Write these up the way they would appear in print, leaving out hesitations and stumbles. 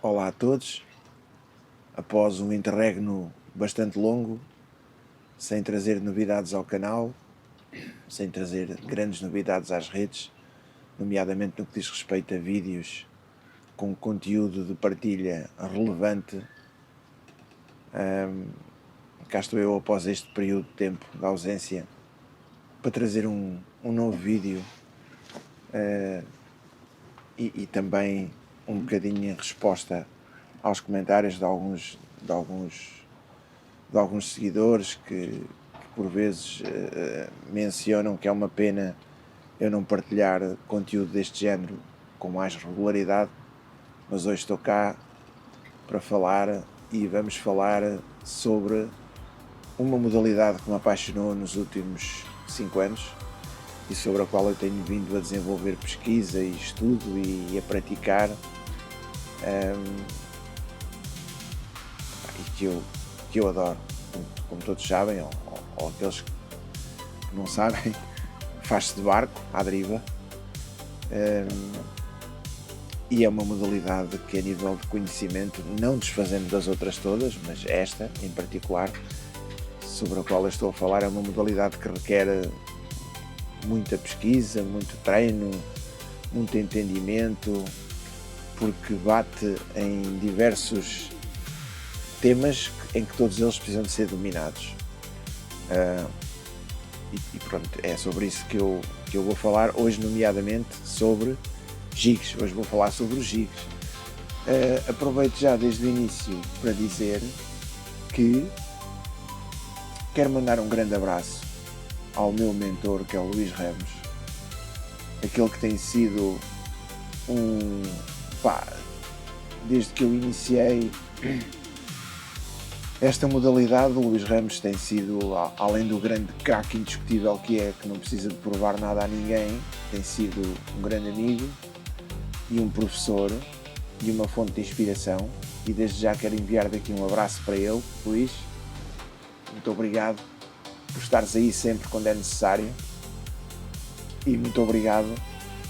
Olá a todos. Após um interregno bastante longo, sem trazer novidades ao canal, sem trazer grandes novidades às redes, nomeadamente no que diz respeito a vídeos com conteúdo de partilha relevante, cá estou eu após este período de tempo de ausência para trazer um novo vídeo e também um bocadinho em resposta aos comentários de alguns seguidores que por vezes mencionam que é uma pena eu não partilhar conteúdo deste género com mais regularidade, mas hoje estou cá para falar e vamos falar sobre uma modalidade que me apaixonou nos últimos 5 anos e sobre a qual eu tenho vindo a desenvolver pesquisa e estudo e a praticar, e que eu adoro, como todos sabem, ou aqueles que não sabem, faz-se de barco à deriva, e é uma modalidade que, a nível de conhecimento, não desfazendo das outras todas, mas esta em particular, sobre a qual eu estou a falar, é uma modalidade que requer muita pesquisa, muito treino, muito entendimento, porque bate em diversos temas em que todos eles precisam de ser dominados. E pronto, é sobre isso que eu vou falar hoje, nomeadamente sobre gigs. Hoje vou falar sobre os gigs. Aproveito já desde o início para dizer que quero mandar um grande abraço ao meu mentor, que é o Luís Ramos, aquele que tem sido desde que eu iniciei esta modalidade, o Luís Ramos tem sido, além do grande craque indiscutível que é, que não precisa de provar nada a ninguém, tem sido um grande amigo e um professor e uma fonte de inspiração, e desde já quero enviar daqui um abraço para ele. Luís, muito obrigado por estares aí sempre quando é necessário, e muito obrigado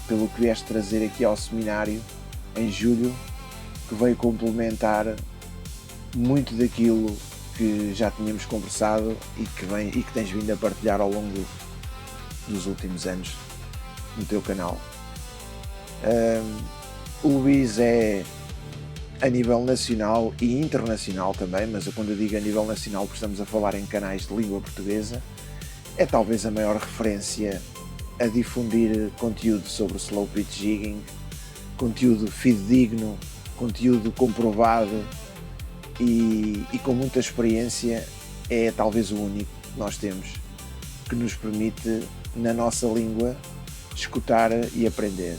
pelo que vieste trazer aqui ao seminário em julho, que veio complementar muito daquilo que já tínhamos conversado e que tens vindo a partilhar ao longo dos últimos anos no teu canal. O Luís é, a nível nacional e internacional também, mas quando eu digo a nível nacional, porque estamos a falar em canais de língua portuguesa, é talvez a maior referência a difundir conteúdo sobre o slow pitch jigging, conteúdo fidedigno, conteúdo comprovado e com muita experiência. É talvez o único que nós temos que nos permite, na nossa língua, escutar e aprender.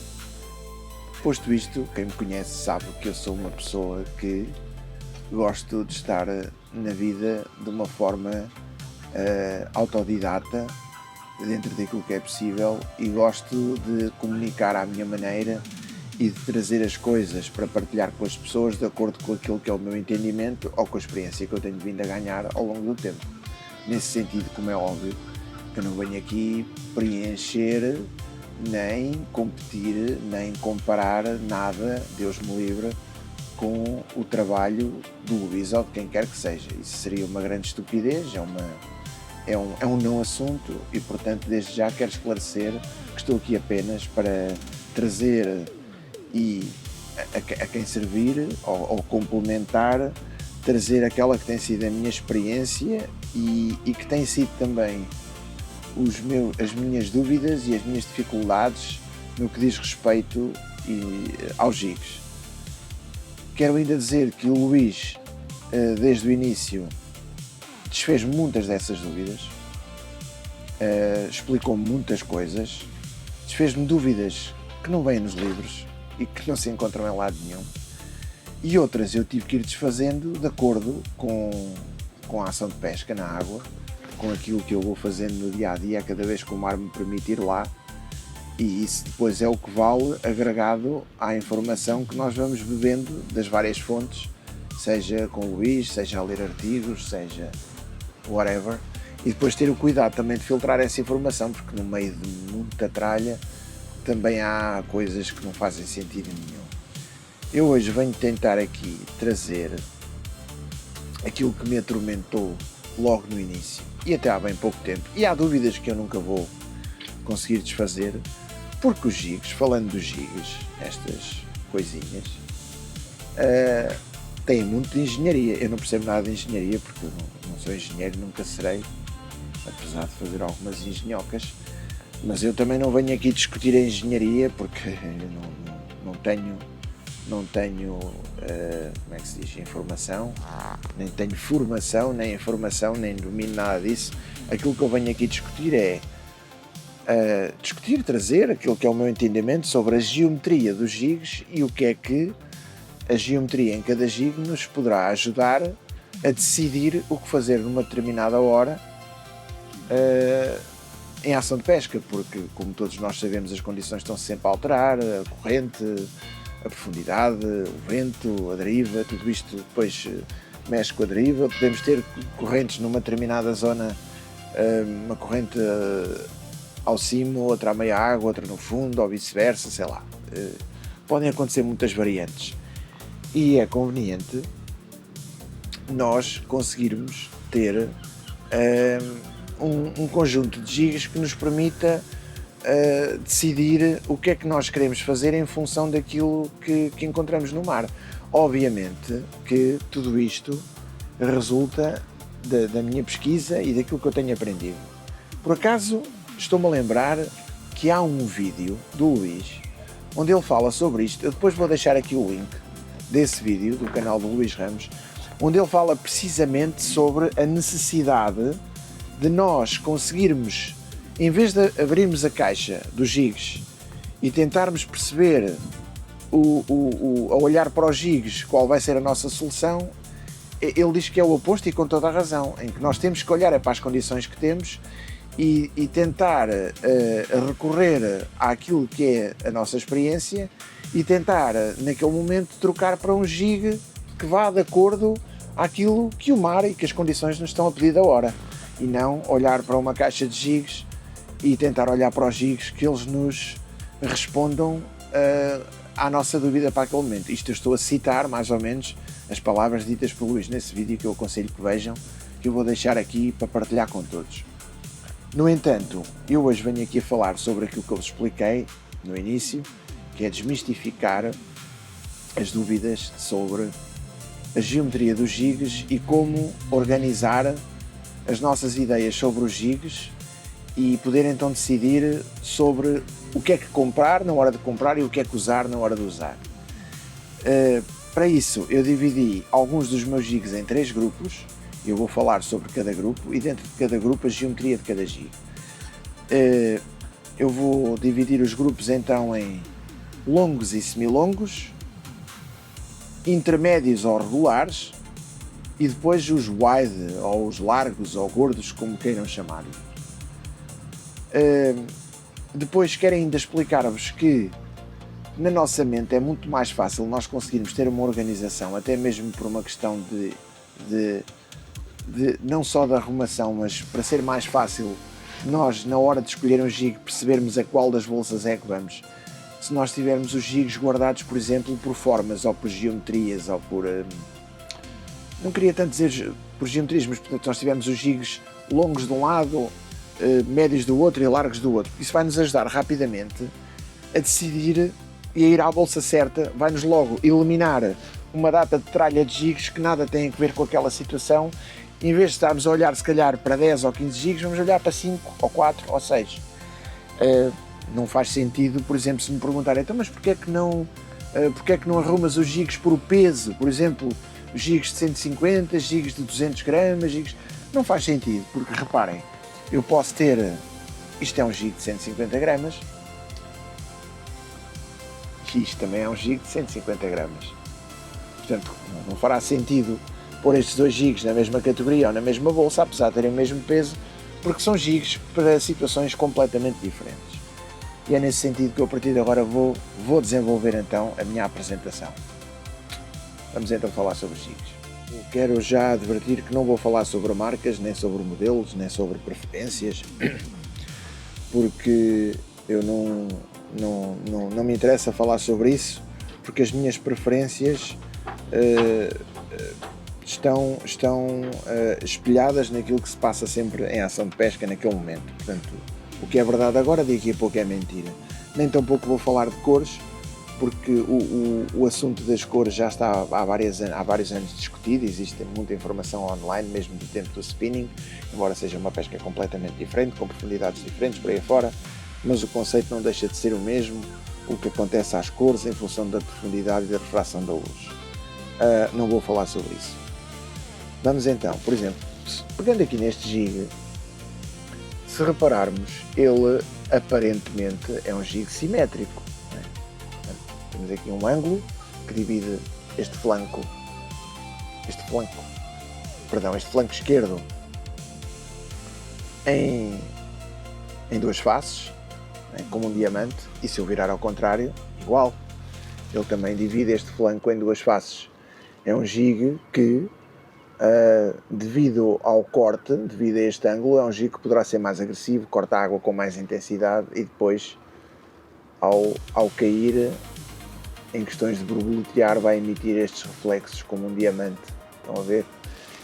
Posto isto, quem me conhece sabe que eu sou uma pessoa que gosto de estar na vida de uma forma autodidata, dentro daquilo que é possível, e gosto de comunicar à minha maneira e de trazer as coisas para partilhar com as pessoas de acordo com aquilo que é o meu entendimento ou com a experiência que eu tenho vindo a ganhar ao longo do tempo. Nesse sentido, como é óbvio, eu não venho aqui preencher, nem competir, nem comparar nada, Deus me livre, com o trabalho do Luís ou de quem quer que seja. Isso seria uma grande estupidez, é um não assunto, e portanto desde já quero esclarecer que estou aqui apenas para trazer e a quem servir ou complementar, trazer aquela que tem sido a minha experiência e que tem sido também as minhas dúvidas e as minhas dificuldades no que diz respeito aos gigs. Quero ainda dizer que o Luís, desde o início, desfez muitas dessas dúvidas, explicou-me muitas coisas, desfez-me dúvidas que não vêm nos livros e que não se encontram em lado nenhum, e outras eu tive que ir desfazendo de acordo com a ação de pesca na água, com aquilo que eu vou fazendo no dia a dia, cada vez que o mar me permite ir lá, e isso depois é o que vale agregado à informação que nós vamos bebendo das várias fontes, seja com o Luís, seja a ler artigos, seja whatever, e depois ter o cuidado também de filtrar essa informação, porque no meio de muita tralha também há coisas que não fazem sentido nenhum. Eu hoje venho tentar aqui trazer aquilo que me atormentou logo no início e até há bem pouco tempo, e há dúvidas que eu nunca vou conseguir desfazer, porque os gigs, falando dos gigs, estas coisinhas, têm muito de engenharia. Eu não percebo nada de engenharia, porque eu não sou engenheiro, nunca serei, apesar de fazer algumas engenhocas, mas eu também não venho aqui discutir a engenharia, porque eu não tenho, como é que se diz, informação, nem tenho formação, nem informação, nem domino nada disso. Aquilo que eu venho aqui discutir é trazer aquilo que é o meu entendimento sobre a geometria dos gigs e o que é que a geometria em cada gig nos poderá ajudar a decidir o que fazer numa determinada hora em ação de pesca, porque, como todos nós sabemos, as condições estão sempre a alterar, a corrente, a profundidade, o vento, a deriva, tudo isto depois mexe com a deriva. Podemos ter correntes numa determinada zona, uma corrente ao cimo, outra à meia água, outra no fundo, ou vice-versa, sei lá. Podem acontecer muitas variantes e é conveniente nós conseguirmos ter um conjunto de gigas que nos permita decidir o que é que nós queremos fazer em função daquilo que encontramos no mar. Obviamente que tudo isto resulta da minha pesquisa e daquilo que eu tenho aprendido. Por acaso, estou-me a lembrar que há um vídeo do Luís onde ele fala sobre isto. Eu depois vou deixar aqui o link desse vídeo do canal do Luís Ramos, onde ele fala precisamente sobre a necessidade de nós conseguirmos, em vez de abrirmos a caixa dos gigs e tentarmos perceber, a olhar para os gigs, qual vai ser a nossa solução, ele diz que é o oposto, e com toda a razão, em que nós temos que olhar para as condições que temos e tentar recorrer àquilo que é a nossa experiência e tentar, naquele momento, trocar para um gig que vá de acordo àquilo que o mar e que as condições nos estão a pedir da hora, e não olhar para uma caixa de gigs e tentar olhar para os gigs que eles nos respondam à nossa dúvida para aquele momento. Isto eu estou a citar mais ou menos as palavras ditas por Luís nesse vídeo, que eu aconselho que vejam, que eu vou deixar aqui para partilhar com todos. No entanto, eu hoje venho aqui a falar sobre aquilo que eu vos expliquei no início, que é desmistificar as dúvidas sobre a geometria dos gigs e como organizar as nossas ideias sobre os gigs e poder então decidir sobre o que é que comprar na hora de comprar e o que é que usar na hora de usar. Para isso, eu dividi alguns dos meus gigs em 3 grupos. Eu vou falar sobre cada grupo e dentro de cada grupo a geometria de cada gig. Eu vou dividir os grupos então em longos e semilongos, intermédios ou regulares e depois os wide ou os largos ou gordos, como queiram chamar. Depois quero ainda explicar-vos que na nossa mente é muito mais fácil nós conseguirmos ter uma organização, até mesmo por uma questão de não só da arrumação, mas para ser mais fácil nós, na hora de escolher um gig, percebermos a qual das bolsas é que vamos. Se nós tivermos os gigs guardados, por exemplo, por formas ou por geometrias ou por... não queria tanto dizer por geometrias, mas portanto nós tivermos os gigs longos de um lado, médios do outro e largos do outro. Isso vai nos ajudar rapidamente a decidir e a ir à bolsa certa, vai-nos logo eliminar uma data de tralha de gigs que nada tem a ver com aquela situação. Em vez de estarmos a olhar se calhar para 10 ou 15 gigs, vamos olhar para 5 ou 4 ou 6. Não faz sentido, por exemplo, se me perguntarem, então, mas porquê é que não arrumas os gigs por peso? Por exemplo, gigs de 150, gigs de 200 gramas, gigs... Não faz sentido, porque reparem, eu posso ter, isto é um gig de 150 gramas, e isto também é um gig de 150 gramas. Portanto, não fará sentido pôr estes 2 gigs na mesma categoria ou na mesma bolsa, apesar de terem o mesmo peso, porque são gigs para situações completamente diferentes. E é nesse sentido que eu a partir de agora vou desenvolver então a minha apresentação. Vamos então falar sobre gigs. Eu quero já advertir que não vou falar sobre marcas, nem sobre modelos, nem sobre preferências, porque eu não me interessa falar sobre isso, porque as minhas preferências estão espelhadas naquilo que se passa sempre em ação de pesca naquele momento. Portanto, o que é verdade agora, daqui a pouco é mentira. Nem tão pouco vou falar de cores, porque o assunto das cores já está há vários anos discutido, existe muita informação online, mesmo do tempo do spinning, embora seja uma pesca completamente diferente, com profundidades diferentes por aí fora, mas o conceito não deixa de ser o mesmo, o que acontece às cores em função da profundidade e da refração da luz. Não vou falar sobre isso. Vamos então, por exemplo, pegando aqui neste jig, se repararmos, ele aparentemente é um jig simétrico. Temos aqui um ângulo que divide este flanco esquerdo em duas faces, como um diamante, e se eu virar ao contrário, igual. Ele também divide este flanco em duas faces. É um jig que, devido ao corte, devido a este ângulo, é um jig que poderá ser mais agressivo, corta a água com mais intensidade e depois, ao cair, em questões de borboletear, vai emitir estes reflexos como um diamante. Estão a ver?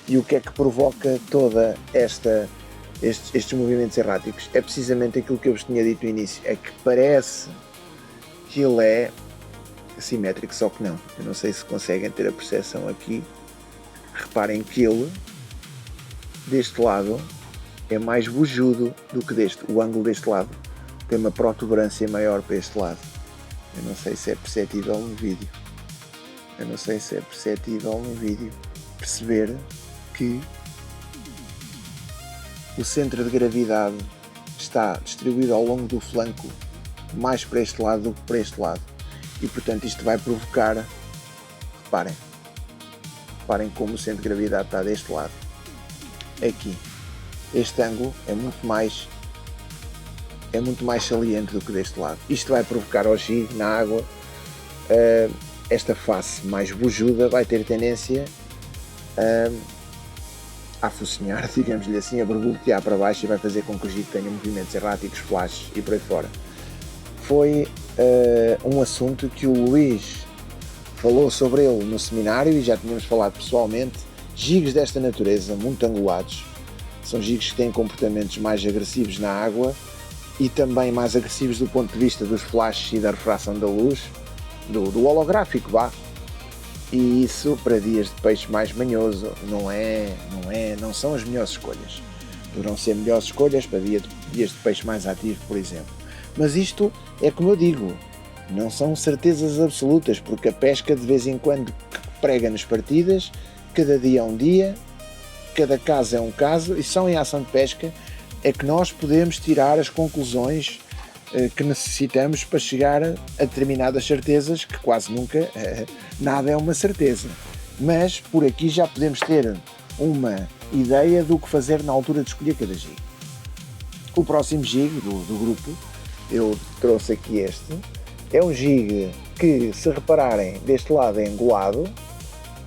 E o que é que provoca toda estes movimentos erráticos? É precisamente aquilo que eu vos tinha dito no início, é que parece que ele é simétrico, só que não. Eu não sei se conseguem ter a percepção aqui. Reparem que ele, deste lado, é mais bujudo do que deste. O ângulo deste lado tem uma protuberância maior para este lado. Eu não sei se é perceptível no vídeo. Perceber que o centro de gravidade está distribuído ao longo do flanco mais para este lado do que para este lado. E portanto isto vai provocar, reparem como o centro de gravidade está deste lado. Aqui. Este ângulo é muito mais saliente do que deste lado. Isto vai provocar ao jig na água, esta face mais bujuda vai ter tendência a focinhar, digamos-lhe assim, a borboletear para baixo, e vai fazer com que o jig tenha movimentos erráticos, flashes e por aí fora. Foi um assunto que o Luís falou sobre ele no seminário e já tínhamos falado pessoalmente. Jigs desta natureza, muito angulados, são jigs que têm comportamentos mais agressivos na água e também mais agressivos do ponto de vista dos flashes e da refração da luz, do holográfico, vá. E isso, para dias de peixe mais manhoso, não são as melhores escolhas. Poderão ser melhores escolhas para dias de peixe mais ativo, por exemplo. Mas isto é como eu digo, não são certezas absolutas, porque a pesca de vez em quando prega nas partidas, cada dia é um dia, cada caso é um caso, e só em ação de pesca é que nós podemos tirar as conclusões que necessitamos para chegar a determinadas certezas, que quase nunca nada é uma certeza. Mas por aqui já podemos ter uma ideia do que fazer na altura de escolher cada jig. O próximo jig do grupo, eu trouxe aqui este, é um jig que, se repararem, deste lado é angulado,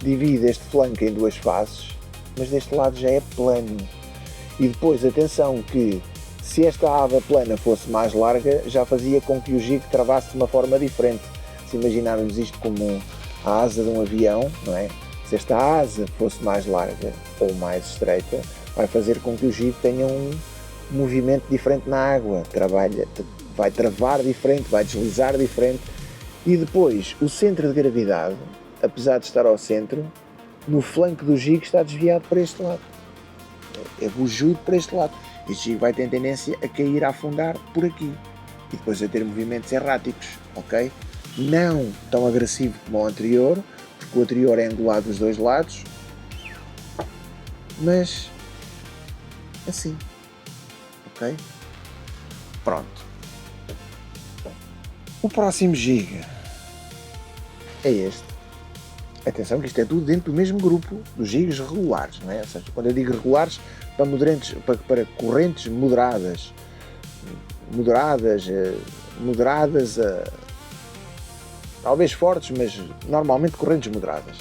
divide este flanco em duas faces, mas deste lado já é plano. E depois, atenção que, se esta aba plana fosse mais larga, já fazia com que o jig travasse de uma forma diferente. Se imaginarmos isto como a asa de um avião, não é? Se esta asa fosse mais larga ou mais estreita, vai fazer com que o jig tenha um movimento diferente na água, vai travar diferente, vai deslizar diferente. E depois, o centro de gravidade, apesar de estar ao centro, no flanco do jig está desviado para este lado. É bujudo para este lado. Este jig vai ter tendência a cair, a afundar por aqui. E depois a ter movimentos erráticos, ok? Não tão agressivo como o anterior, porque o anterior é angulado dos dois lados. Mas, assim. Ok? Pronto. O próximo jig é este. Atenção que isto é tudo dentro do mesmo grupo dos jigs regulares, não é? Ou seja, quando eu digo regulares, para correntes moderadas, talvez fortes, mas normalmente correntes moderadas.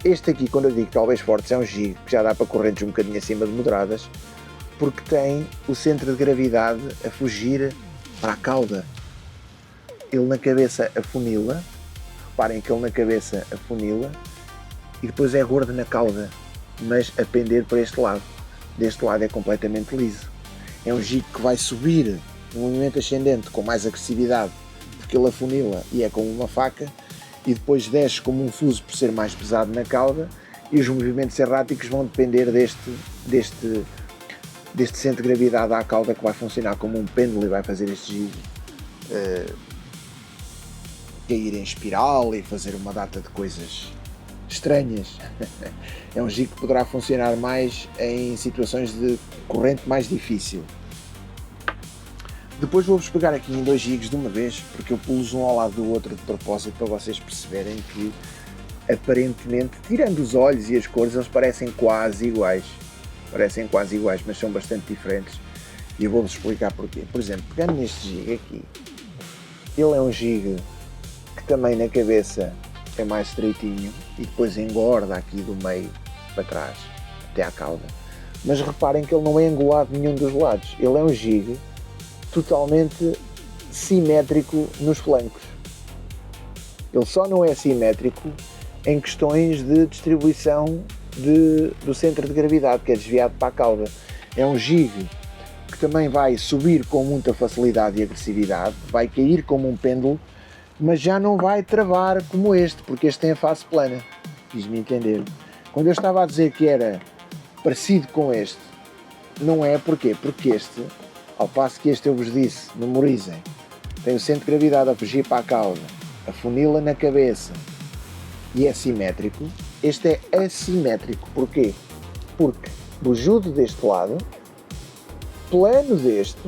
Este aqui, quando eu digo talvez fortes, é um jig que já dá para correntes um bocadinho acima de moderadas, porque tem o centro de gravidade a fugir para a cauda. Ele na cabeça afunila. reparem que ele na cabeça afunila e depois é gordo na cauda, mas a pender para este lado. Deste lado é completamente liso. É um jig que vai subir no movimento ascendente com mais agressividade, porque ele afunila e é como uma faca, e depois desce como um fuso por ser mais pesado na cauda, e os movimentos erráticos vão depender deste centro de gravidade à cauda, que vai funcionar como um pêndulo e vai fazer este jig cair em espiral e fazer uma data de coisas estranhas. É um jig que poderá funcionar mais em situações de corrente mais difícil. Depois vou-vos pegar aqui em 2 jigs de uma vez, porque eu pulo um ao lado do outro de propósito, para vocês perceberem que aparentemente, tirando os olhos e as cores, eles parecem quase iguais, mas são bastante diferentes, e eu vou-vos explicar porquê. Por exemplo, pegando neste jig aqui, ele é um jig que também na cabeça é mais estreitinho e depois engorda aqui do meio para trás até à cauda, mas reparem que ele não é angulado de nenhum dos lados. Ele é um jig totalmente simétrico nos flancos. Ele só não é simétrico em questões de distribuição do centro de gravidade, que é desviado para a cauda. É um jig que também vai subir com muita facilidade e agressividade, vai cair como um pêndulo, mas já não vai travar como este, porque este tem a face plana. Fiz-me entender. Quando eu estava a dizer que era parecido com este, não é. Porquê? Porque este, ao passo que este eu vos disse, memorizem, tem o centro de gravidade a fugir para a cauda, afunila na cabeça e é simétrico, este é assimétrico. Porquê? Porque bujudo deste lado, plano deste,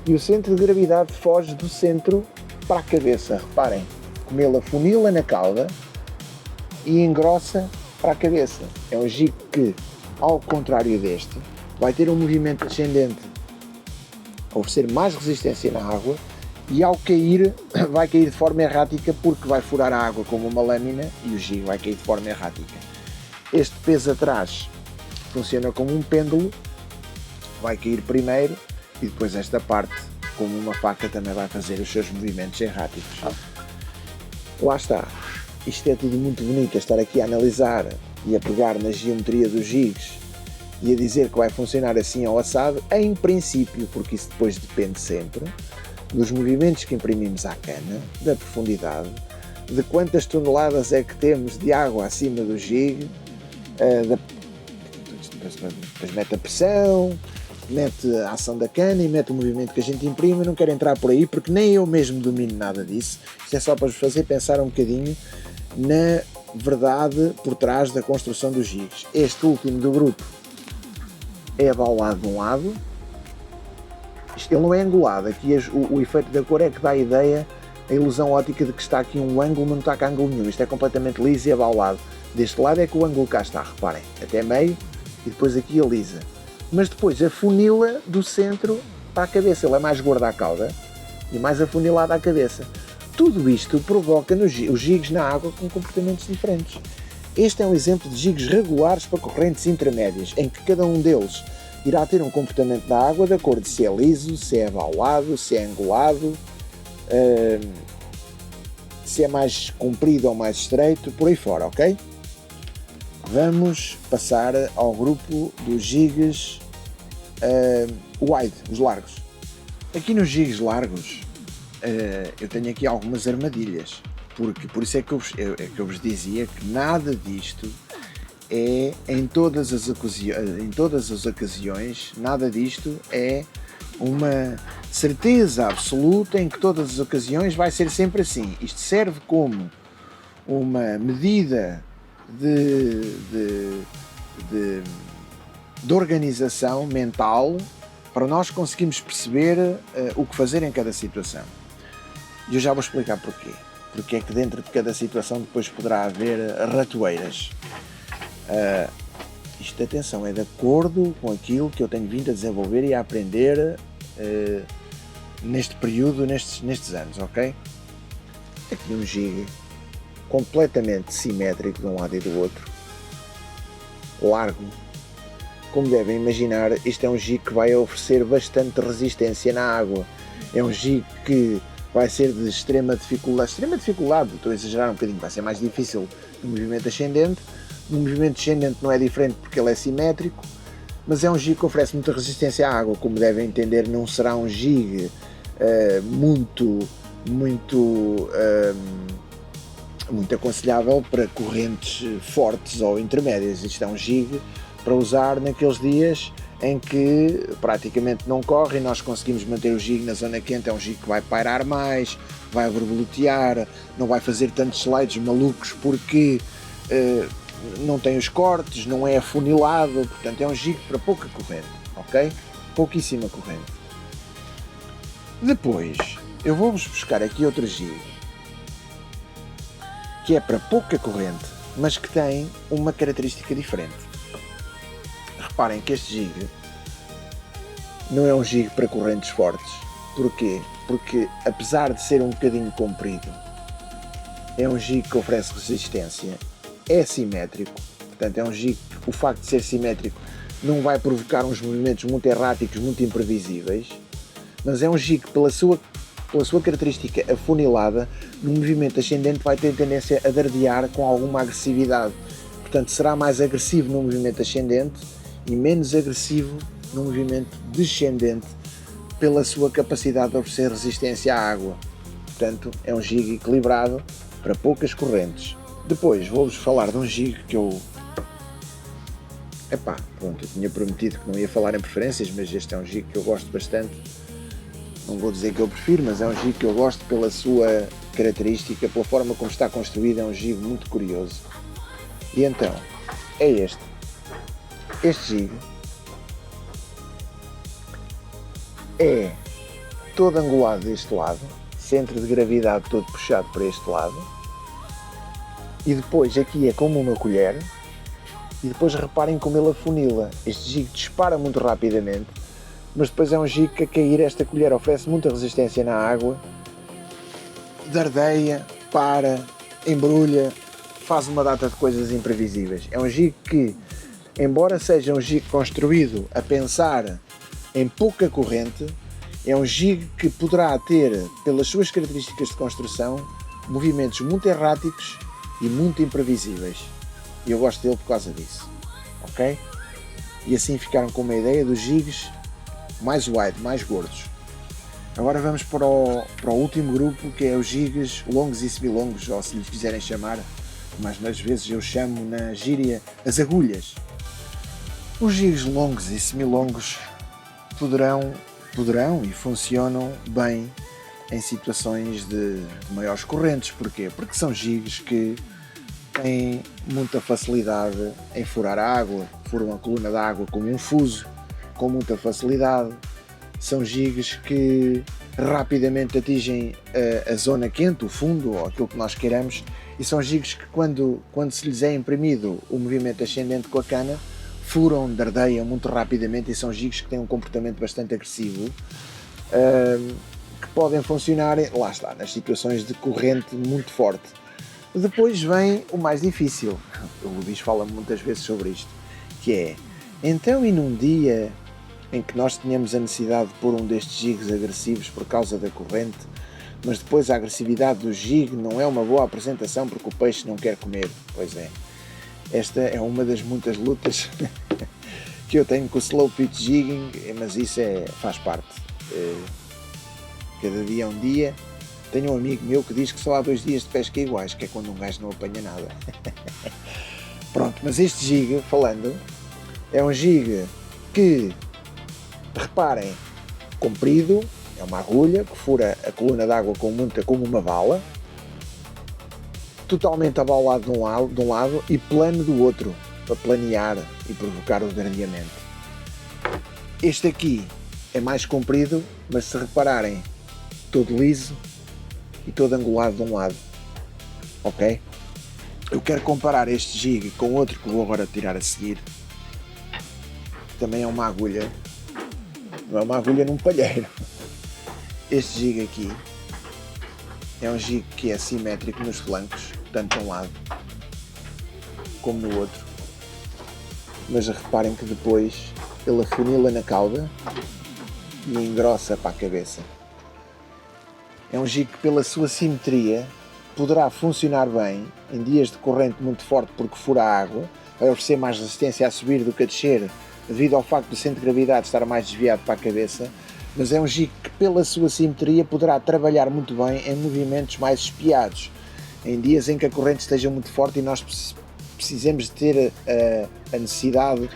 e o centro de gravidade foge do centro para a cabeça. Reparem como ele afunila na cauda e engrossa para a cabeça. É um jig que, ao contrário deste, vai ter um movimento ascendente a oferecer mais resistência na água, e ao cair, vai cair de forma errática, porque vai furar a água como uma lâmina e o jig vai cair de forma errática. Este peso atrás funciona como um pêndulo, vai cair primeiro e depois esta parte, como uma faca, também vai fazer os seus movimentos erráticos. Lá está. Isto é tudo muito bonito, a estar aqui a analisar e a pegar na geometria dos jigs e a dizer que vai funcionar assim ao assado, em princípio, porque isso depois depende sempre dos movimentos que imprimimos à cana, da profundidade, de quantas toneladas é que temos de água acima do jig, depois mete a pressão, mete a ação da cana e mete o movimento que a gente imprime. Eu não quero entrar por aí porque nem eu mesmo domino nada disso. Isto é só para vos fazer pensar um bocadinho na verdade por trás da construção dos jigs. Este último do grupo é abaulado de um lado, ele não é angulado. Aqui o efeito da cor é que dá a ideia, a ilusão ótica de que está aqui um ângulo, mas não está cá ângulo nenhum. Isto é completamente liso e abaulado. Deste lado é que o ângulo cá está, reparem, até meio, e depois aqui a lisa. Mas depois afunila do centro para a cabeça. Ele é mais gordo à cauda e mais afunilado à cabeça. Tudo isto provoca os jigs na água com comportamentos diferentes. Este é um exemplo de jigs regulares para correntes intermédias, em que cada um deles irá ter um comportamento na água de acordo se é liso, se é abaulado, se é angulado, se é mais comprido ou mais estreito, por aí fora, ok? Vamos passar ao grupo dos jigs wide, os largos. Aqui nos jigs largos eu tenho aqui algumas armadilhas, porque por isso é que eu vos dizia que nada disto é em todas as ocasiões, nada disto é uma certeza absoluta em que todas as ocasiões vai ser sempre assim. Isto serve como uma medida de organização mental para nós conseguirmos perceber o que fazer em cada situação. E eu já vou explicar porquê. Porque é que dentro de cada situação depois poderá haver ratoeiras. Isto, atenção, é de acordo com aquilo que eu tenho vindo a desenvolver e a aprender neste período, nestes anos, ok? Aqui um jig completamente simétrico de um lado e do outro, largo. Como devem imaginar, este é um jig que vai oferecer bastante resistência na água. É um jig que vai ser de extrema dificuldade, estou a exagerar um bocadinho, vai ser mais difícil no movimento ascendente. No movimento descendente não é diferente porque ele é simétrico, mas é um jig que oferece muita resistência à água. Como devem entender, não será um jig muito aconselhável para correntes fortes ou intermédias. Isto é um jig para usar naqueles dias em que praticamente não corre e nós conseguimos manter o jig na zona quente. É um jig que vai pairar mais, vai borboletear, não vai fazer tantos slides malucos porque não tem os cortes, não é afunilado, portanto é um jig para pouca corrente, ok? Pouquíssima corrente. Depois eu vou-vos buscar aqui outro jig que é para pouca corrente, mas que tem uma característica diferente. Reparem que este jig não é um jig para correntes fortes. Porquê? Porque apesar de ser um bocadinho comprido, é um jig que oferece resistência, é simétrico, portanto é um jig que o facto de ser simétrico não vai provocar uns movimentos muito erráticos, muito imprevisíveis, mas é um jig que pela sua característica afunilada, no movimento ascendente vai ter tendência a dardear com alguma agressividade, portanto será mais agressivo no movimento ascendente e menos agressivo no movimento descendente pela sua capacidade de oferecer resistência à água. Portanto é um jig equilibrado para poucas correntes. Depois vou-vos falar de um jig que eu tinha prometido que não ia falar em preferências, mas este é um jig que eu gosto bastante. Não vou dizer que eu prefiro, mas é um jig que eu gosto pela sua característica, pela forma como está construído. É um jig muito curioso. E então, é este. Este jig é todo angulado deste lado, centro de gravidade todo puxado para este lado, e depois aqui é como uma colher, e depois reparem como ele afunila. Este jig dispara muito rapidamente, mas depois é um jig que a cair esta colher oferece muita resistência na água, dardeia, para, embrulha, faz uma data de coisas imprevisíveis. É um jig que, embora seja um jig construído a pensar em pouca corrente, é um jig que poderá ter, pelas suas características de construção, movimentos muito erráticos e muito imprevisíveis. E eu gosto dele por causa disso, ok? E assim ficaram com uma ideia dos jigs mais wide, mais gordos. Agora vamos para o último grupo, que é os jigs longos e semilongos, ou se lhes quiserem chamar, mas às vezes eu chamo na gíria as agulhas. Os jigs longos e semilongos poderão e funcionam bem em situações de maiores correntes. Porquê? Porque são jigs que têm muita facilidade em furar a água, furam a coluna da água como um fuso, com muita facilidade. São jigs que rapidamente atingem a zona quente, o fundo, ou aquilo que nós queiramos, e são jigs que quando se lhes é imprimido o movimento ascendente com a cana, furam, dardeiam muito rapidamente, e são jigs que têm um comportamento bastante agressivo, que podem funcionar, lá está, nas situações de corrente muito forte. Depois vem o mais difícil. O Luís fala muitas vezes sobre isto, que é, então, e num dia em que nós tenhamos a necessidade de pôr um destes jigs agressivos por causa da corrente, mas depois a agressividade do jig não é uma boa apresentação porque o peixe não quer comer. Pois é, esta é uma das muitas lutas que eu tenho com o slow pitch jigging, mas isso faz parte. Cada dia é um dia. Tenho um amigo meu que diz que só há 2 dias de pesca iguais, que é quando um gajo não apanha nada. Pronto, mas este jig, falando, é um jig que, reparem, comprido, é uma agulha que fura a coluna d'água como uma bala, totalmente abaulado de um lado e plano do outro, para planear e provocar o dardeamento. Este aqui é mais comprido, mas se repararem, todo liso e todo angulado de um lado, ok? Eu quero comparar este jig com outro que vou agora tirar a seguir. Também é uma agulha, não é uma agulha num palheiro. Este jig aqui é um jig que é simétrico nos flancos, tanto de um lado como no outro, mas reparem que depois ele afunila na cauda e engrossa para a cabeça. É um jig que, pela sua simetria, poderá funcionar bem em dias de corrente muito forte porque fura a água, vai oferecer mais resistência a subir do que a descer, devido ao facto do centro de gravidade estar mais desviado para a cabeça, mas é um jig que, pela sua simetria, poderá trabalhar muito bem em movimentos mais espiados, em dias em que a corrente esteja muito forte e nós precisemos de ter a necessidade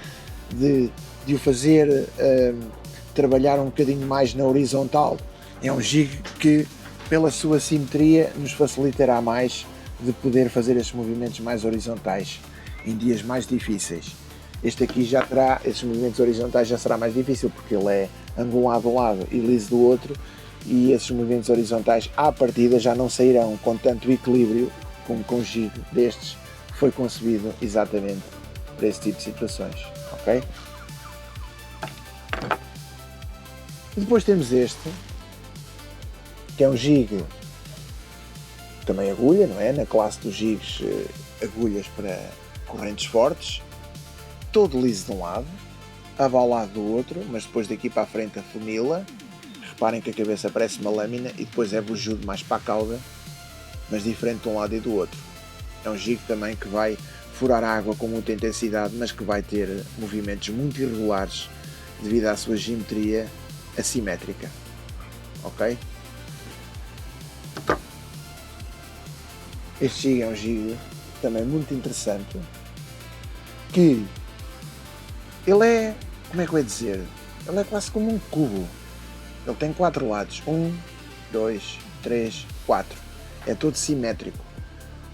de o fazer trabalhar um bocadinho mais na horizontal. É um jig que, pela sua simetria, nos facilitará mais de poder fazer estes movimentos mais horizontais em dias mais difíceis. Este aqui já terá, esses movimentos horizontais já será mais difícil porque ele é angulado de um lado e liso do outro, e esses movimentos horizontais à partida já não sairão com tanto equilíbrio como com o jig destes, que foi concebido exatamente para esse tipo de situações, ok? Depois temos este, que é um jig também agulha, não é? Na classe dos jigs agulhas para correntes fortes, todo liso de um lado, abaulado do outro, mas depois daqui para a frente afunila. Reparem que a cabeça parece uma lâmina e depois é bujudo mais para a cauda, mas diferente de um lado e do outro. É um jig também que vai furar a água com muita intensidade, mas que vai ter movimentos muito irregulares devido à sua geometria assimétrica, ok? Este jig é um jig também muito interessante, que ele é, como é que eu ia dizer, ele é quase como um cubo. Ele tem 4 lados, 1, 2, 3, 4, é todo simétrico,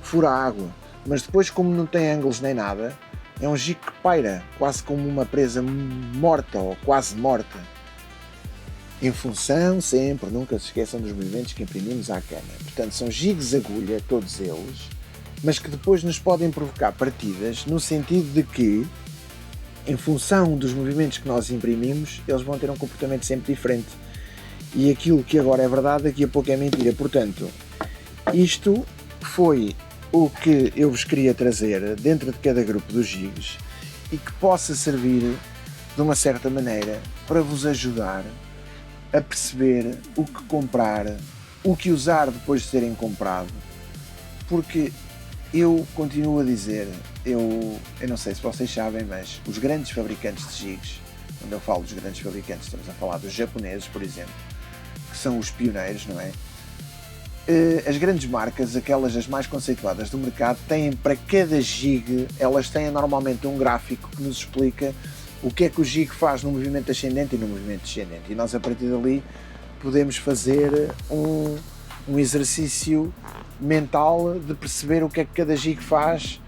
fura a água, mas depois, como não tem ângulos nem nada, é um jig que paira, quase como uma presa morta ou quase morta, em função sempre, nunca se esqueçam dos movimentos que imprimimos à cana. Portanto, são jigs agulha, todos eles, mas que depois nos podem provocar partidas no sentido de que, em função dos movimentos que nós imprimimos, eles vão ter um comportamento sempre diferente. E aquilo que agora é verdade, daqui a pouco é mentira. Portanto, isto foi o que eu vos queria trazer dentro de cada grupo dos jigs e que possa servir, de uma certa maneira, para vos ajudar a perceber o que comprar, o que usar depois de terem comprado. Porque eu continuo a dizer, eu não sei se vocês sabem, mas os grandes fabricantes de jigs, quando eu falo dos grandes fabricantes, estamos a falar dos japoneses, por exemplo, que são os pioneiros, não é? As grandes marcas, aquelas as mais conceituadas do mercado, têm para cada jig, elas têm normalmente um gráfico que nos explica o que é que o jig faz no movimento ascendente e no movimento descendente. E nós, a partir dali, podemos fazer um exercício mental de perceber o que é que cada jig faz,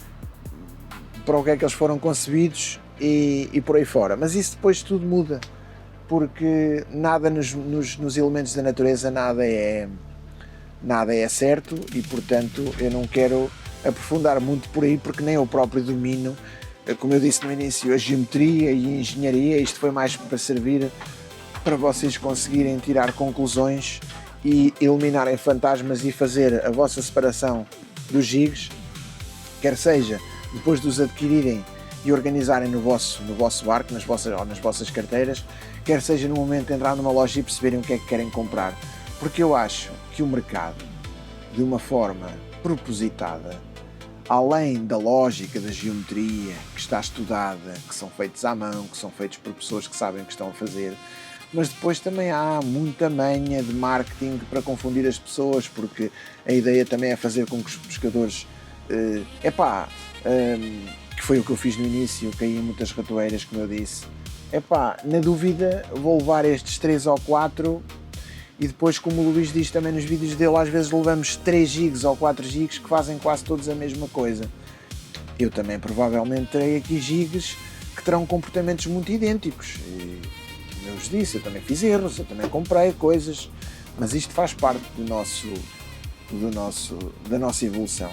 para o que é que eles foram concebidos e por aí fora. Mas isso depois tudo muda, porque nada nos elementos da natureza, nada é certo, e portanto eu não quero aprofundar muito por aí, porque nem eu próprio domino, como eu disse no início, a geometria e a engenharia. Isto foi mais para servir para vocês conseguirem tirar conclusões e eliminarem fantasmas e fazer a vossa separação dos jigs, quer seja depois de os adquirirem e organizarem no vosso barco, nas vossas carteiras, quer seja no momento de entrar numa loja e perceberem o que é que querem comprar. Porque eu acho que o mercado, de uma forma propositada, além da lógica da geometria que está estudada, que são feitos à mão, que são feitos por pessoas que sabem o que estão a fazer, mas depois também há muita manha de marketing para confundir as pessoas, porque a ideia também é fazer com que os pescadores, que foi o que eu fiz no início, caí em muitas ratoeiras, como eu disse, na dúvida vou levar estes 3 ou 4, e depois, como o Luís diz também nos vídeos dele, às vezes levamos 3 gigs ou 4 gigs que fazem quase todos a mesma coisa. Eu também provavelmente terei aqui gigs que terão comportamentos muito idênticos, e como eu vos disse, eu também fiz erros, eu também comprei coisas, mas isto faz parte da nossa evolução.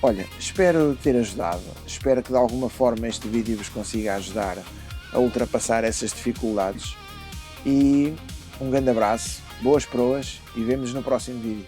Olha, espero ter ajudado, espero que de alguma forma este vídeo vos consiga ajudar a ultrapassar essas dificuldades, e um grande abraço, boas proas, e vemo-nos no próximo vídeo.